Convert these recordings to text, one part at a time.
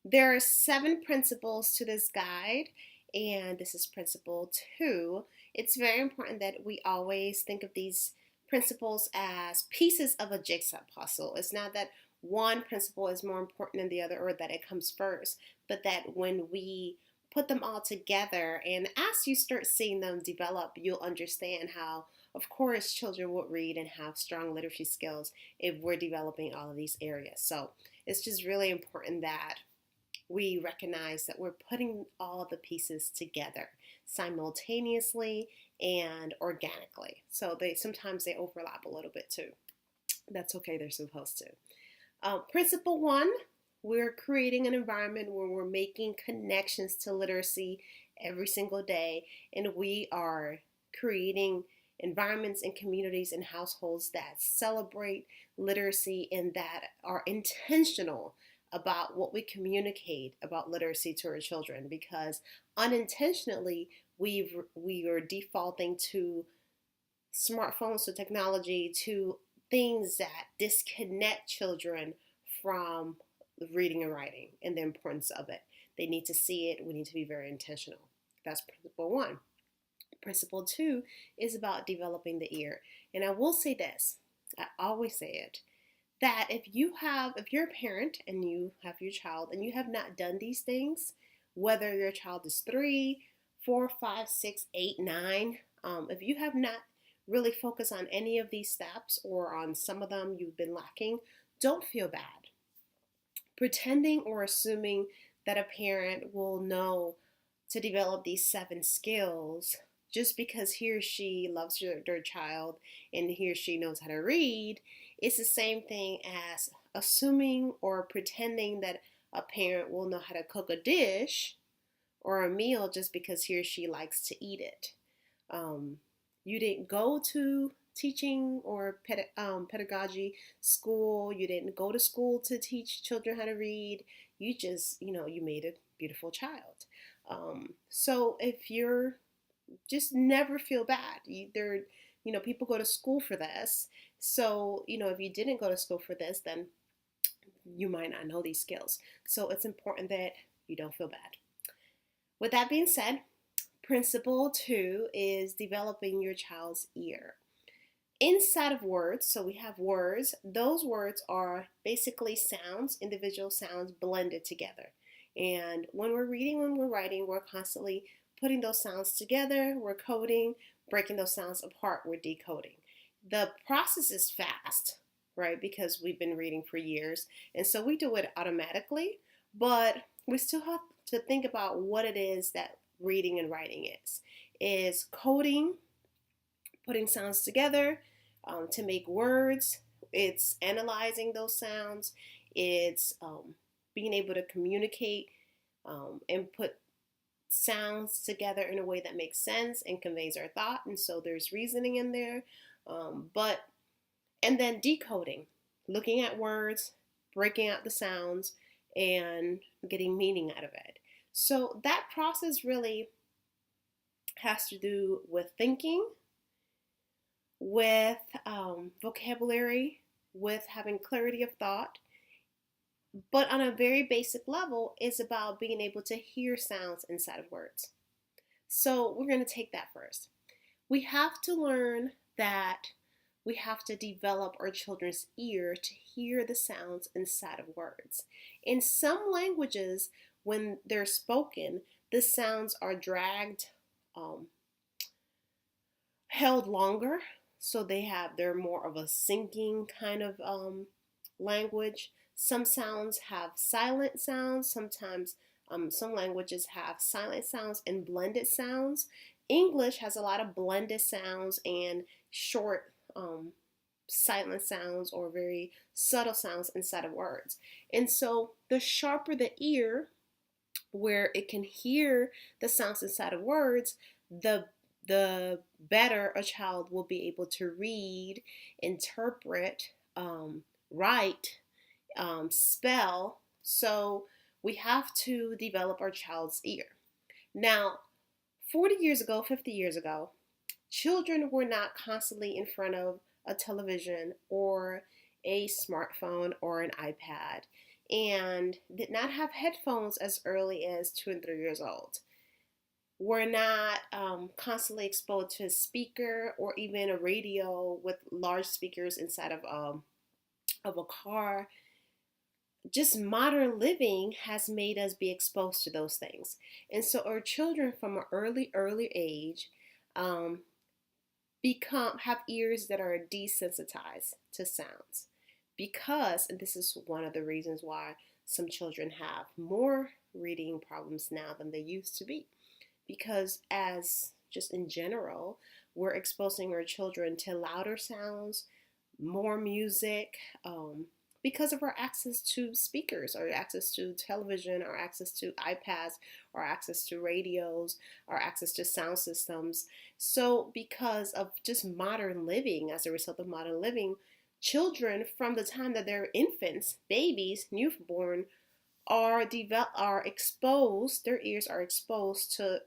There are 7 principles to this guide, and this is principle 2. It's very important that we always think of these principles as pieces of a jigsaw puzzle. It's not that one principle is more important than the other or that it comes first, but that when we put them all together and as you start seeing them develop, you'll understand how, of course, children would read and have strong literacy skills if we're developing all of these areas. So it's just really important that we recognize that we're putting all of the pieces together simultaneously and organically. So sometimes they overlap a little bit too. That's okay, they're supposed to. Principle 1, we're creating an environment where we're making connections to literacy every single day, and we are creating environments and communities and households that celebrate literacy and that are intentional about what we communicate about literacy to our children, because unintentionally we are defaulting to smartphones, to technology, to things that disconnect children from reading and writing and the importance of it. They need to see it. We need to be very intentional. That's principle 1. Principle 2 is about developing the ear. And I will say this, I always say it, that if you're a parent and you have your child and you have not done these things, whether your child is 3, 4, 5, 6, 8, 9, if you have not really focused on any of these steps or on some of them you've been lacking, don't feel bad. Pretending or assuming that a parent will know to develop these 7 skills just because he or she loves their child and he or she knows how to read, it's the same thing as assuming or pretending that a parent will know how to cook a dish or a meal just because he or she likes to eat it. You didn't go to teaching or pedagogy school. You didn't go to school to teach children how to read. You just, you made a beautiful child. So if you're just never feel bad. People go to school for this. So, if you didn't go to school for this, then you might not know these skills. So it's important that you don't feel bad. With that being said, principle 2 is developing your child's ear. Inside of words, so we have words. Those words are basically sounds, individual sounds blended together. And when we're reading, when we're writing, we're constantly putting those sounds together, we're coding, breaking those sounds apart, we're decoding. The process is fast, right? Because we've been reading for years. And so we do it automatically, but we still have to think about what it is that reading and writing is coding, putting sounds together to make words. It's analyzing those sounds. It's being able to communicate and put sounds together in a way that makes sense and conveys our thought. And so there's reasoning in there. And then decoding, looking at words, breaking out the sounds, and getting meaning out of it. So that process really has to do with thinking, with vocabulary, with having clarity of thought. But on a very basic level, it's about being able to hear sounds inside of words. So we're going to take that first. We have to learn that we have to develop our children's ear to hear the sounds inside of words. In some languages, when they're spoken, the sounds are dragged, held longer, so they're more of a sinking kind of language. Some sounds have silent sounds. Sometimes some languages have silent sounds and blended sounds. English has a lot of blended sounds and short silent sounds or very subtle sounds inside of words. And so the sharper the ear, where it can hear the sounds inside of words, the better a child will be able to read, interpret, write, spell. So we have to develop our child's ear. Now, 40 years ago, 50 years ago, children were not constantly in front of a television or a smartphone or an iPad. and did not have headphones as early as 2 and 3 years old. Were not constantly exposed to a speaker or even a radio with large speakers inside of a car. Just modern living has made us be exposed to those things. And so our children from an early age um, have ears that are desensitized to sounds because, and this is one of the reasons why some children have more reading problems now than they used to be, because as just in general, we're exposing our children to louder sounds, more music, because of our access to speakers, our access to television, our access to iPads, our access to radios, our access to sound systems. So because of just modern living, as a result of modern living, children from the time that they're infants, babies, newborn, are exposed, their ears are exposed to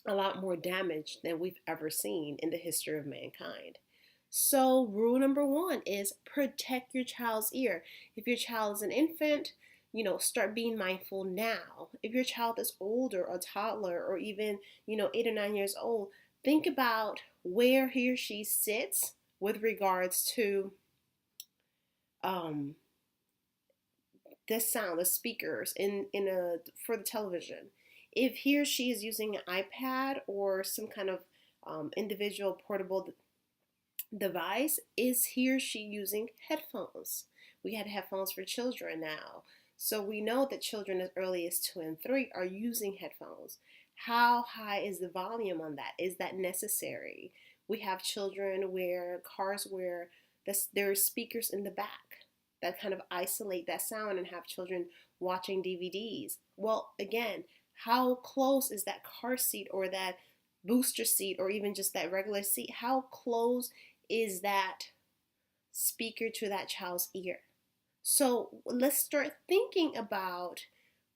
a lot more damage than we've ever seen in the history of mankind. So, rule number one is protect your child's ear. If your child is an infant, start being mindful now. If your child is older, a toddler, or even, 8 or 9 years old, think about where he or she sits with regards to um, the sound, the speakers for the television. If he or she is using an iPad or some kind of individual portable device, is he or she using headphones? We had headphones for children now. So we know that children as early as 2 and 3 are using headphones. How high is the volume on that? Is that necessary? We have children where cars where there are speakers in the back that kind of isolate that sound and have children watching DVDs. Well, again, how close is that car seat or that booster seat or even just that regular seat? How close is that speaker to that child's ear? So let's start thinking about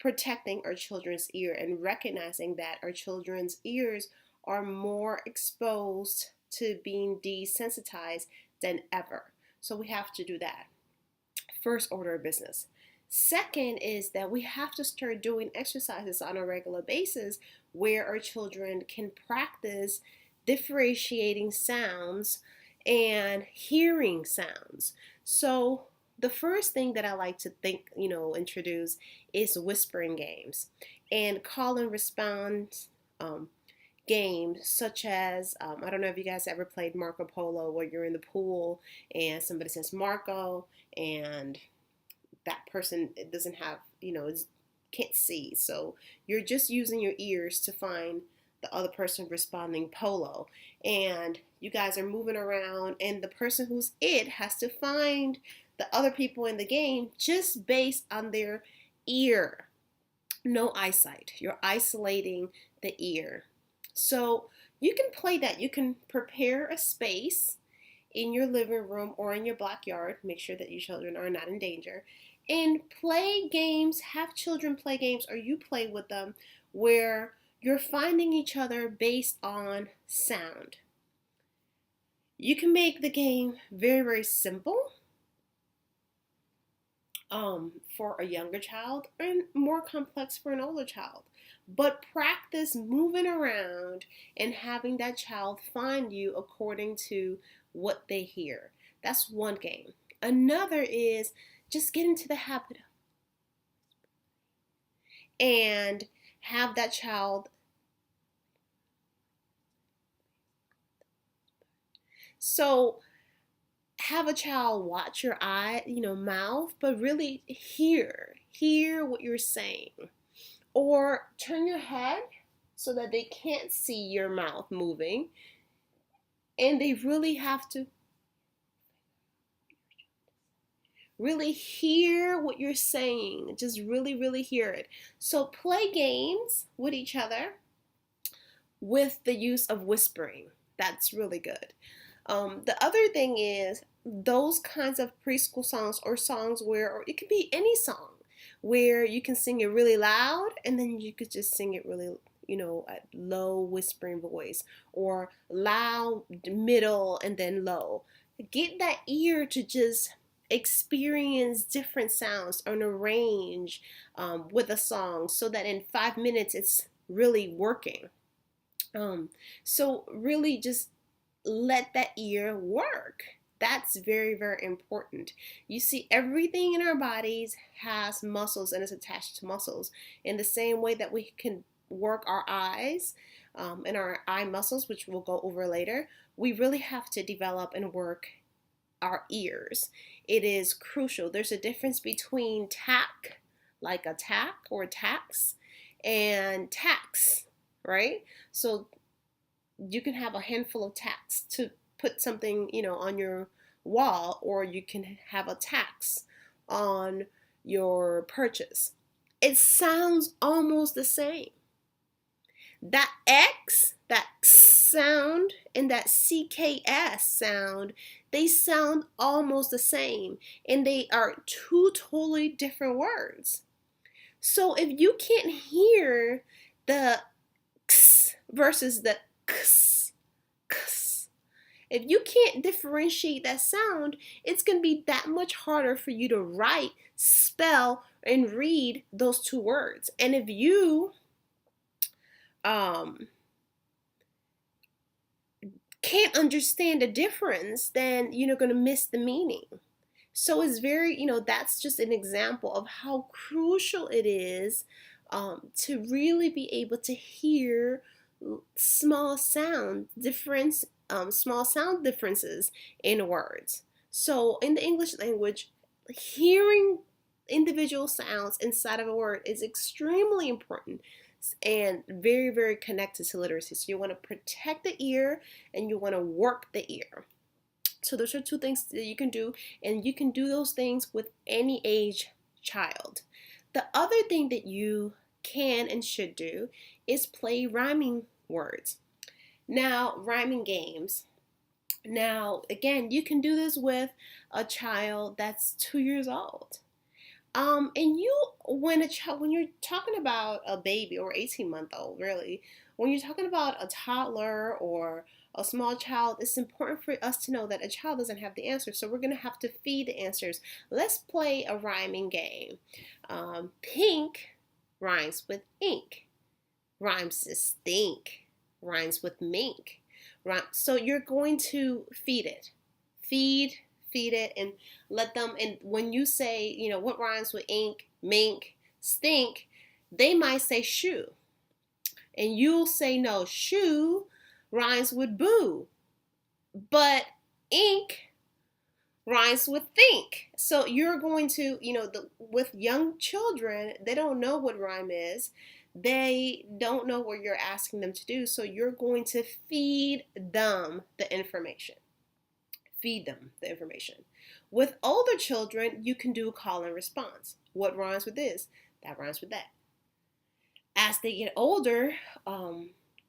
protecting our children's ear and recognizing that our children's ears are more exposed to being desensitized than ever. So we have to do that. First order of business. Second is that we have to start doing exercises on a regular basis where our children can practice differentiating sounds and hearing sounds. So the first thing that I like to introduce is whispering games and call and response games, such as I don't know if you guys ever played Marco Polo, where you're in the pool and somebody says Marco and that person doesn't have, can't see. So you're just using your ears to find the other person responding polo. And you guys are moving around, and the person who's it has to find the other people in the game just based on their ear. No eyesight. You're isolating the ear. So you can play that. You can prepare a space in your living room or in your backyard. Make sure that your children are not in danger. And play games, have children play games, or you play with them, where you're finding each other based on sound. You can make the game very, very simple for a younger child and more complex for an older child. But practice moving around and having that child find you according to what they hear. That's one game. Another is just get into the habit and have that child have a child watch your mouth, but really hear what you're saying, or turn your head so that they can't see your mouth moving, and they really have to really hear what you're saying. Just really, really hear it. So play games with each other with the use of whispering. That's really good. The other thing is those kinds of preschool songs or songs or it could be any song where you can sing it really loud and then you could just sing it really, at low whispering voice, or loud, middle, and then low. Get that ear to just experience different sounds and arrange with a song so that in 5 minutes it's really working. So really just let that ear work. That's very, very important. You see, everything in our bodies has muscles and is attached to muscles. In the same way that we can work our eyes and our eye muscles, which we'll go over later, we really have to develop and work our ears. It is crucial. There's a difference between tack, like a tack or tax, and tax, right? So you can have a handful of tacks to put something, on your wall, or you can have a tax on your purchase. It sounds almost the same. That X, that sound, and that CKS sound, they sound almost the same, and they are two totally different words. So if you can't hear the X versus the X, if you can't differentiate that sound, it's going to be that much harder for you to write, spell, and read those two words. And if you can't understand the difference, then you're going to miss the meaning. So it's very, that's just an example of how crucial it is to really be able to hear small sound differences in words. So in the English language, hearing individual sounds inside of a word is extremely important and very, very connected to literacy. So you want to protect the ear and you want to work the ear. So those are two things that you can do, and you can do those things with any age child. The other thing that you can and should do is play rhyming words. Now, rhyming games. Now, again, you can do this with a child that's 2 years old. And when you're talking about a baby or 18-month-old, really, when you're talking about a toddler or a small child, it's important for us to know that a child doesn't have the answers, so we're going to have to feed the answers. Let's play a rhyming game. Pink rhymes with ink, rhymes with stink, rhymes with mink. So you're going to feed it. Feed it and let them, and when you say, what rhymes with ink, mink, stink, they might say shoe. And you'll say, no, shoe rhymes with boo. But ink rhymes with think. So you're going to, with young children, they don't know what rhyme is. They don't know what you're asking them to do. So you're going to feed them the information. Feed them the information. With older children, you can do call and response. What rhymes with this? That rhymes with that. As they get older,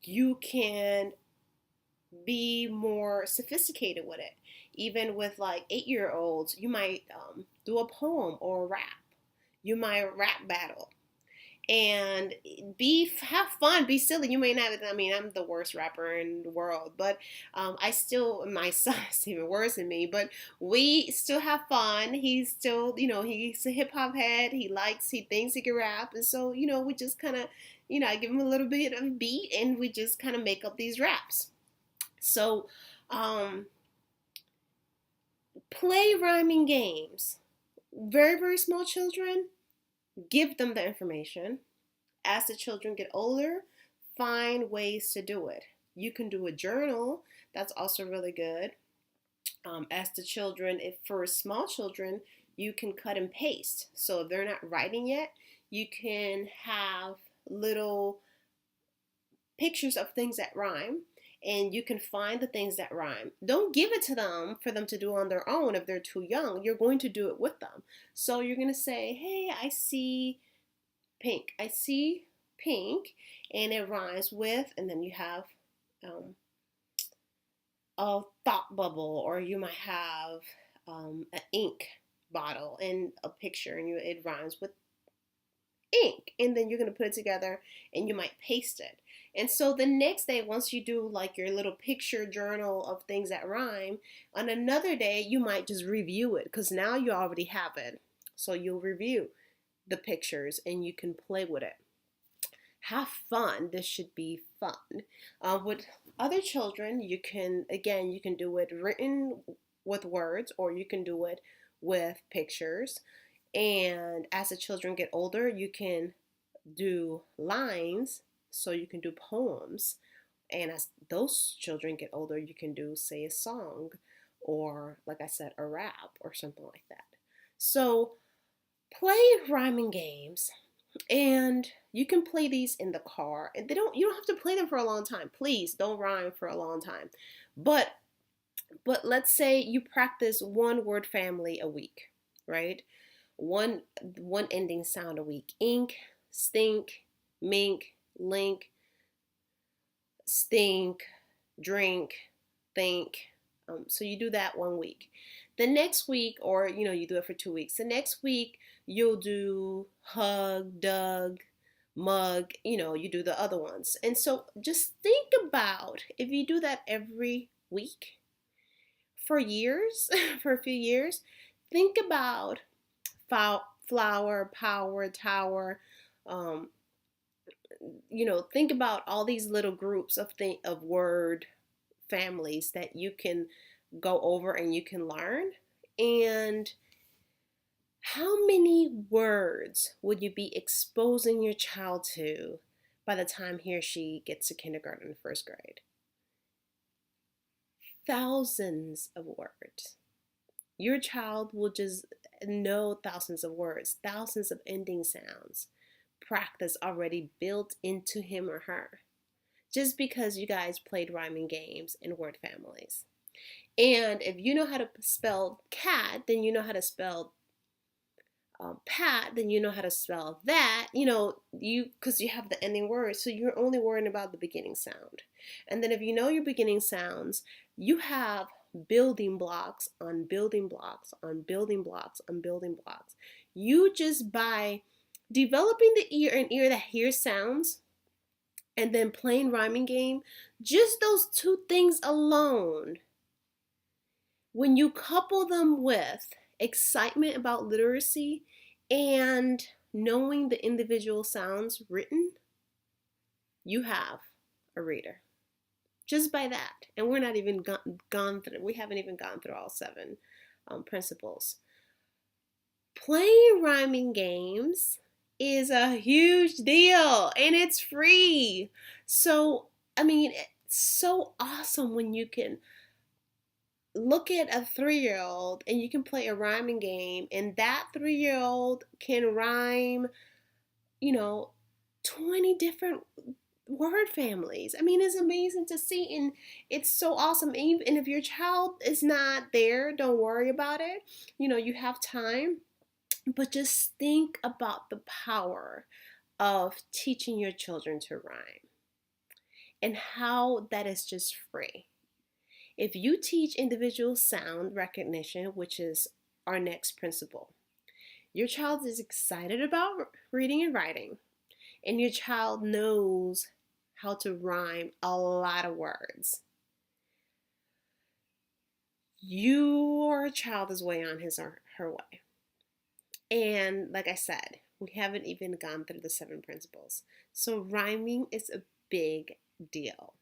you can be more sophisticated with it. Even with like 8-year-olds, you might do a poem or a rap. You might rap battle. And have fun, be silly. You may not, I'm the worst rapper in the world, but my son is even worse than me, but we still have fun. He's still, he's a hip hop head. He thinks he can rap. And so, we just kind of, I give him a little bit of a beat and we just kind of make up these raps. So, play rhyming games. Very, very small children, give them the information. As the children get older, find ways to do it. You can do a journal. That's also really good. As the children, for small children, you can cut and paste. So if they're not writing yet, you can have little pictures of things that rhyme, and you can find the things that rhyme. Don't give it to them for them to do on their own if they're too young. You're going to do it with them. So you're going to say, hey, I see pink. I see pink, and it rhymes with, and then you have a thought bubble, or you might have an ink bottle and a picture, and it rhymes with ink. and then you're going to put it together and you might paste it. And so the next day, once you do like your little picture journal of things that rhyme, on another day you might just review it because now you already have it. So you'll review the pictures and you can play with it. Have fun. This should be fun. With other children, you can, again, you can do it written with words or you can do it with pictures. And as the children get older, you can do lines, so you can do poems. And as those children get older, you can do, say, a song or, like I said, a rap or something like that. So play rhyming games, and you can play these in the car. And you don't have to play them for a long time. Please don't rhyme for a long time. But let's say you practice one word family a week, right? One ending sound a week. Ink, stink, mink, link, stink, drink, think. So you do that 1 week. The next week, or you do it for 2 weeks. The next week you'll do hug, dug, mug. You do the other ones. And so just think about if you do that every week for years, for a few years. Think about flower, power, tower. Think about all these little groups of word families that you can go over and you can learn. And how many words would you be exposing your child to by the time he or she gets to kindergarten and first grade? Thousands of words. Your child will just know thousands of words, thousands of ending sounds, practice already built into him or her, just because you guys played rhyming games and word families. And if you know how to spell cat, then you know how to spell pat, then you know how to spell that, because you have the ending word, so you're only worrying about the beginning sound. And then if you know your beginning sounds, you have building blocks on building blocks on building blocks on building blocks. You just, by developing the ear, an ear that hears sounds, and then playing rhyming game, just those two things alone, when you couple them with excitement about literacy and knowing the individual sounds written, you have a reader. Just by that. And we're not even gone through, we haven't even gone through all 7 principles. Playing rhyming games is a huge deal and it's free. So, it's so awesome when you can look at a 3-year-old and you can play a rhyming game and that 3-year-old can rhyme, 20 different word families. It's amazing to see, and it's so awesome. Even if your child is not there, don't worry about it. You have time, but just think about the power of teaching your children to rhyme and how that is just free. If you teach individual sound recognition, which is our next principle, your child is excited about reading and writing, and your child knows how to rhyme a lot of words, your child is way on his or her way. And like I said, we haven't even gone through the 7 principles. So rhyming is a big deal.